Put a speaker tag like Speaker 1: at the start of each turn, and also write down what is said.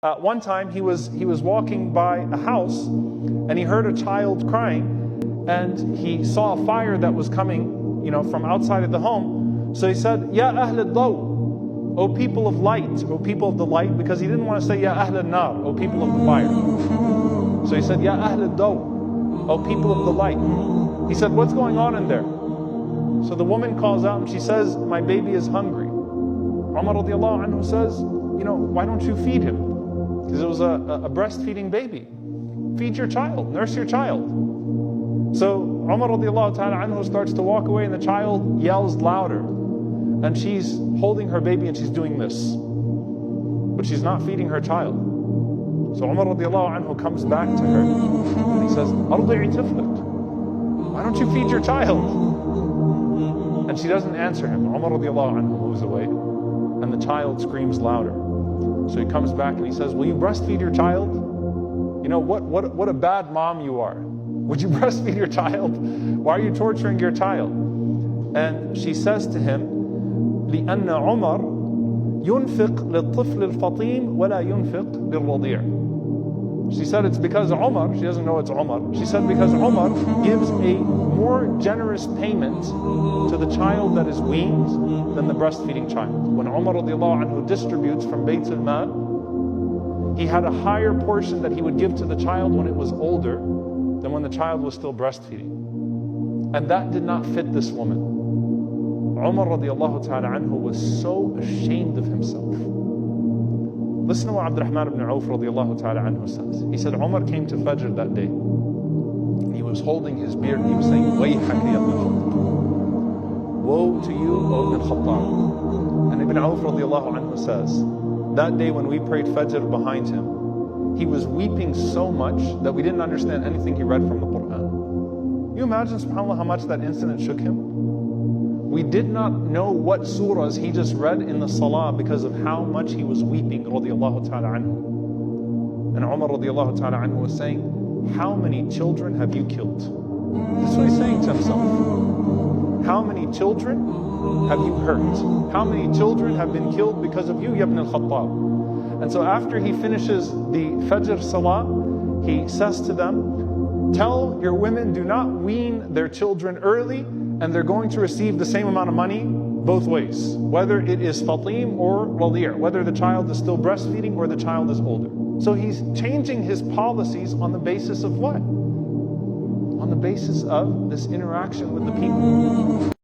Speaker 1: One time he was walking by a house and he heard a child crying, and he saw a fire that was coming, from outside of the home. So he said, "Ya Ahl al-Daw, O people of light, O people of the light," because he didn't want to say Ya Ahl al-Nar, O people of the fire. So he said, "Ya Ahl al-Daw, O people of the light." He said, "What's going on in there?" So the woman calls out and she says, "My baby is hungry." Umar radiallahu anhu says, "Why don't you feed him?" Because it was a breastfeeding baby. Feed your child, nurse your child. So Umar radiallahu ta'ala anhu starts to walk away, and the child yells louder. And she's holding her baby and she's doing this. But she's not feeding her child. So Umar radiallahu anhu comes back to her and he says, "𝗟𝗚𝗞𝗘 and 𝗖𝗢𝗍𝗪, why don't you feed your child?" And she doesn't answer him. Umar radiallahu anhu moves away, and the child screams louder. So he comes back and he says, "Will you breastfeed your child? What a bad mom you are. Would you breastfeed your child? Why are you torturing your child?" And she says to him, لأن عمر ينفق للطفل الفطيم ولا ينفق للرضيع. She said it's because Umar, she doesn't know it's Umar. She said because Umar gives a more generous payment to the child that is weaned than the breastfeeding child. When Umar radiallahu anhu distributes from Bayt al-Mal, he had a higher portion that he would give to the child when it was older than when the child was still breastfeeding. And that did not fit this woman. Umar radiallahu ta'ala anhu was so ashamed of himself. Listen to what 𝗟𝗏𝗞𝗘 ibn 𝗖𝗢𝗏 radiallahu ta'ala anhu says. He said, Umar came to Fajr that day. He was holding his beard and he was saying, وَيْحَكَ يَا ابْنَ الْخَطَّابِ, woe to you, O Ibn Khattab. And Ibn Auf radiallahu anhu says, that day when we prayed Fajr behind him, he was weeping so much that we didn't understand anything he read from the Quran. You imagine, subhanAllah, how much that incident shook him? We did not know what surahs he just read in the salah because of how much he was weeping, radiallahu ta'ala anhu. And Umar radiallahu ta'ala anhu was saying, how many children have you killed? That's what he's saying to himself. How many children have you hurt? How many children have been killed because of you, Ya Ibn al-Khattab? And so after he finishes the Fajr salah, he says to them, tell your women, do not wean their children early, and they're going to receive the same amount of money both ways, whether it is fatim or radi', whether the child is still breastfeeding or the child is older. So he's changing his policies on the basis of what? On the basis of this interaction with the people.